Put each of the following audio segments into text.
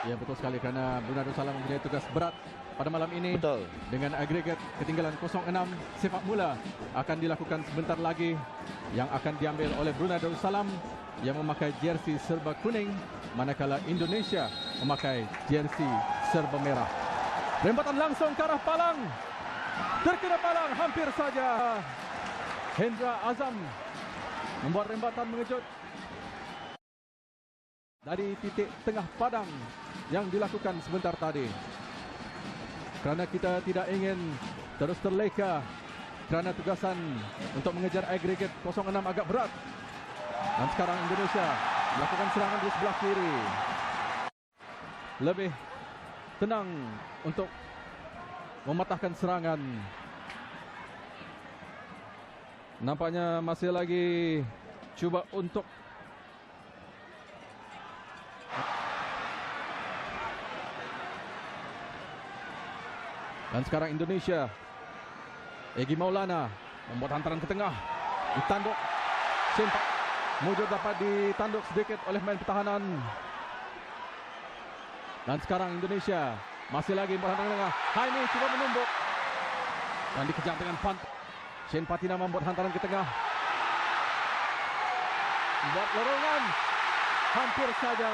Ya, betul sekali, kerana Brunei Darussalam mempunyai tugas berat pada malam ini. Betul. Dengan agregat ketinggalan 0-6, sepak mula akan dilakukan sebentar lagi yang akan diambil oleh Brunei Darussalam yang memakai jersey serba kuning, manakala Indonesia memakai jersey serba merah. Rembatan langsung ke arah palang. Terkena palang hampir saja. Hendra Azam membuat rembatan mengejut dari titik tengah padang yang dilakukan sebentar tadi. Kerana kita tidak ingin terus terleka kerana tugasan untuk mengejar agregat 0-6 agak berat. Dan sekarang Indonesia melakukan serangan di sebelah kiri. Lebih tenang untuk mematahkan serangan. Nampaknya masih lagi cuba untuk dan sekarang Indonesia. Egy Maulana membuat hantaran ke tengah. Ditanduk. Mujur dapat ditanduk sedikit oleh main pertahanan. Dan sekarang Indonesia masih lagi membuat hantaran ke tengah. Haimi cuba menumbuk. Dan dikejar dengan pantai. Shane Patinama membuat hantaran ke tengah. Membuat lorongan. Hampir saja.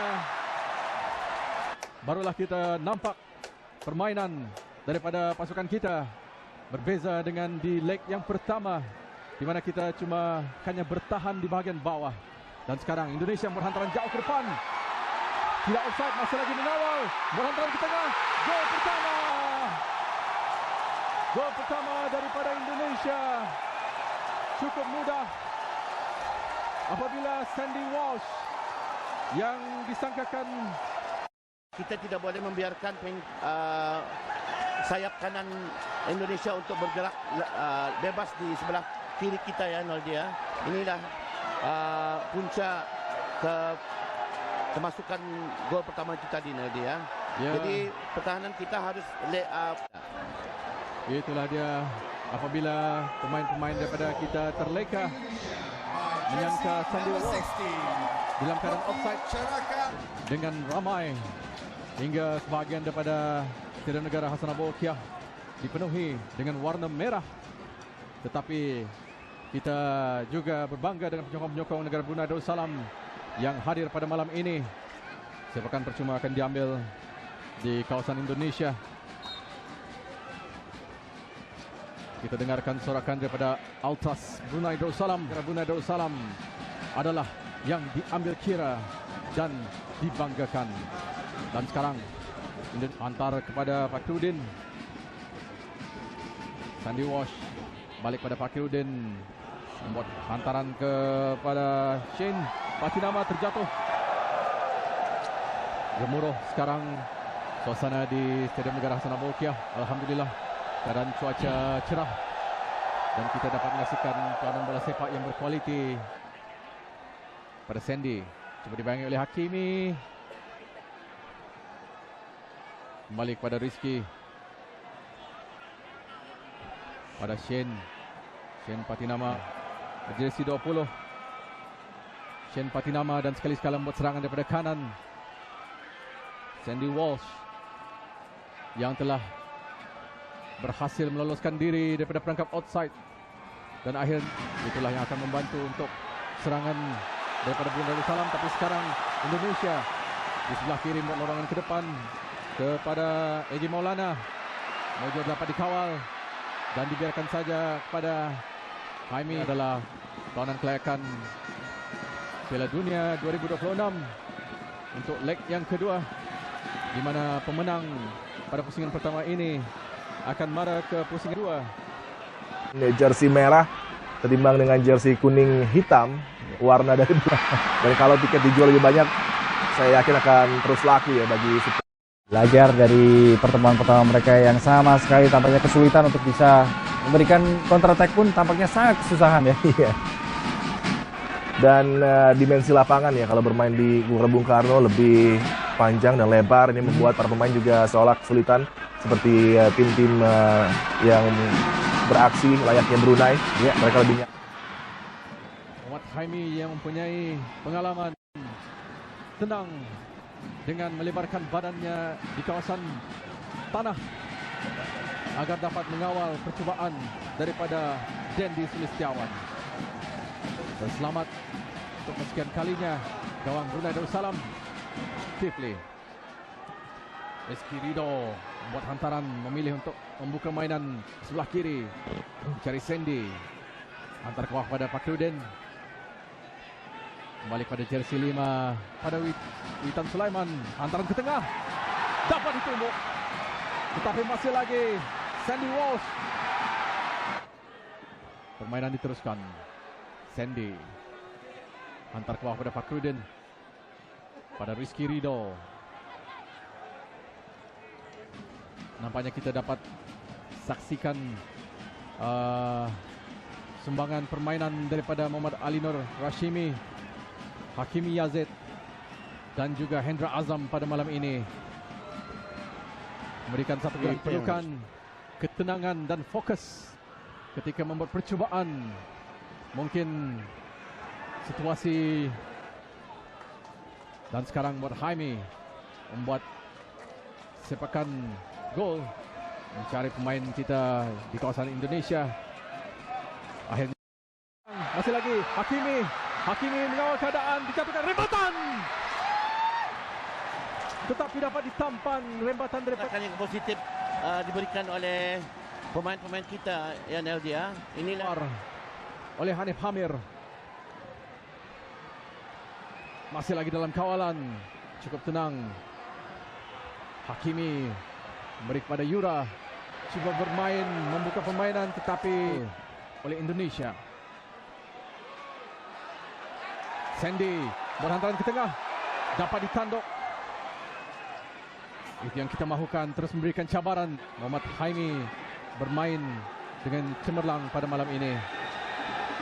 Barulah kita nampak permainan daripada pasukan kita berbeza dengan di leg yang pertama, di mana kita cuma hanya bertahan di bahagian bawah. Dan sekarang Indonesia membuat hantaran jauh ke depan. Tidak offside, masih lagi mengawal. Membuat hantaran ke tengah. Gol pertama. Gol pertama daripada Indonesia. Cukup mudah apabila Sandy Walsh yang disangkakan. Kita tidak boleh membiarkan sayap kanan Indonesia untuk bergerak bebas di sebelah kiri kita, ya Noldi, ya. Inilah punca kemasukan gol pertama kita di Noldi, ya. Jadi pertahanan kita harus lay up. Itulah dia, apabila pemain-pemain daripada kita terleka menyangka Sandy Walsh dalam keadaan offside dengan ramai hingga sebahagian daripada Stadium Negara Hassanah Bolkiah dipenuhi dengan warna merah. Tetapi kita juga berbangga dengan penyokong-penyokong negara Brunei Darussalam yang hadir pada malam ini. Sepakan percuma akan diambil di kawasan Indonesia. Kita dengarkan sorakan daripada Altas Brunei Darussalam. Negara Brunei Darussalam adalah yang diambil kira dan dibanggakan. Dan sekarang hantar kepada Fakhruddin. Sandy Walsh balik pada Fakhruddin, membuat hantaran kepada Shane Patinama, terjatuh. Gemuruh sekarang suasana di Stadium Negara Hassanah Bolkiah. Alhamdulillah keadaan cuaca cerah dan kita dapat menyaksikan permainan bola sepak yang berkualiti. Pada Sandy cuba dibayangi oleh Hakimi. Kembali kepada Rizky. Pada Shane Patinama, jersey 20. Shane Patinama dan sekali-sekala membuat serangan daripada kanan. Sandy Walsh yang telah berhasil meloloskan diri daripada perangkap outside. Dan akhirnya itulah yang akan membantu untuk serangan daripada Brunei Darussalam. Tapi sekarang Indonesia di sebelah kiri membuat lorongan ke depan kepada Egy Maulana. Mojur dapat dikawal dan dibiarkan saja kepada Haimi. Adalah tawanan kelayakan Piala Dunia 2026 untuk leg yang kedua, di mana pemenang pada pusingan pertama ini akan mara ke pusingan kedua. Jersey merah ketimbang dengan jersey kuning hitam, warna dari dan kalau tiket dijual lebih banyak, saya yakin akan terus laku ya bagi belajar dari pertemuan pertama mereka yang sama sekali tampaknya kesulitan untuk bisa memberikan counter attack pun tampaknya sangat kesusahan ya. Iya. Dan dimensi lapangan ya kalau bermain di Gelora Bung Karno lebih panjang dan lebar, ini membuat para pemain juga seolah kesulitan seperti tim-tim yang beraksi layaknya Brunei. Ya. Mereka lebih Muhammad Haimi yang mempunyai pengalaman tenang dengan melebarkan badannya di kawasan tanah agar dapat mengawal percubaan daripada Dendi Sulistiawan. Dan selamat untuk kesekian kalinya gawang Brunei Darussalam, Kifli. Rizky Ridho membuat hantaran, memilih untuk membuka mainan sebelah kiri, mencari Sandy, hantar ke bawah pada Fakhruddin, kembali pada jersey 5 pada Witan Sulaiman, hantaran ke tengah dapat ditumbuk, tetapi masih lagi Sandy Walsh. Permainan diteruskan. Sandy hantar ke bawah pada Fakhruddin, pada Rizky Ridho. Nampaknya kita dapat saksikan sumbangan permainan daripada Muhammad Ali Nur Rashimi, Hakimi Yazid dan juga Hendra Azam pada malam ini. Memberikan satu kedudukan, ketenangan dan fokus ketika membuat percubaan. Mungkin situasi, dan sekarang buat Haimi membuat sepakan gol, mencari pemain kita di kawasan Indonesia. Akhirnya masih lagi Hakimi mengawal keadaan, dijatuhkan rembatan, tetapi dapat ditampan rembatan daripada yang positif diberikan oleh pemain-pemain kita yang LDA. Inilah oleh Hanif Hamir. Masih lagi dalam kawalan, cukup tenang. Hakimi memberi kepada Yura, cuba bermain, membuka permainan, tetapi oleh Indonesia. Sandy berhantaran ke tengah, dapat ditanduk. Itu yang kita mahukan, terus memberikan cabaran. Muhammad Haimi bermain dengan cemerlang pada malam ini.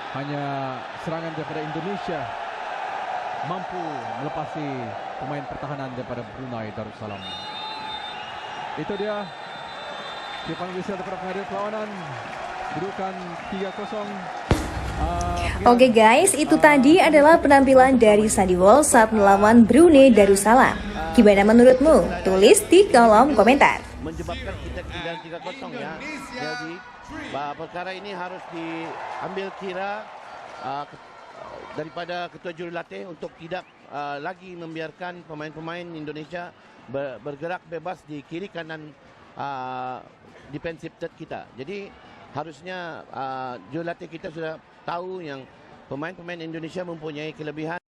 Hanya serangan daripada Indonesia mampu melepasi pemain pertahanan daripada Brunei Darussalam. Itu dia Stefan Wisel daripada pengadil perlawanan. Kedudukan 3-0. Oke guys, itu tadi adalah penampilan dari Sandy Walsh saat melawan Brunei Darussalam. Gimana menurutmu? Tulis di kolom komentar. Menyebabkan kita ketinggalan 3-0 ya. Jadi perkara ini harus diambil kira daripada ketua jurulatih untuk tidak lagi membiarkan pemain-pemain Indonesia bergerak bebas di kiri kanan defensive third kita. Jadi harusnya jurulatih kita sudah tahu yang pemain-pemain Indonesia mempunyai kelebihan.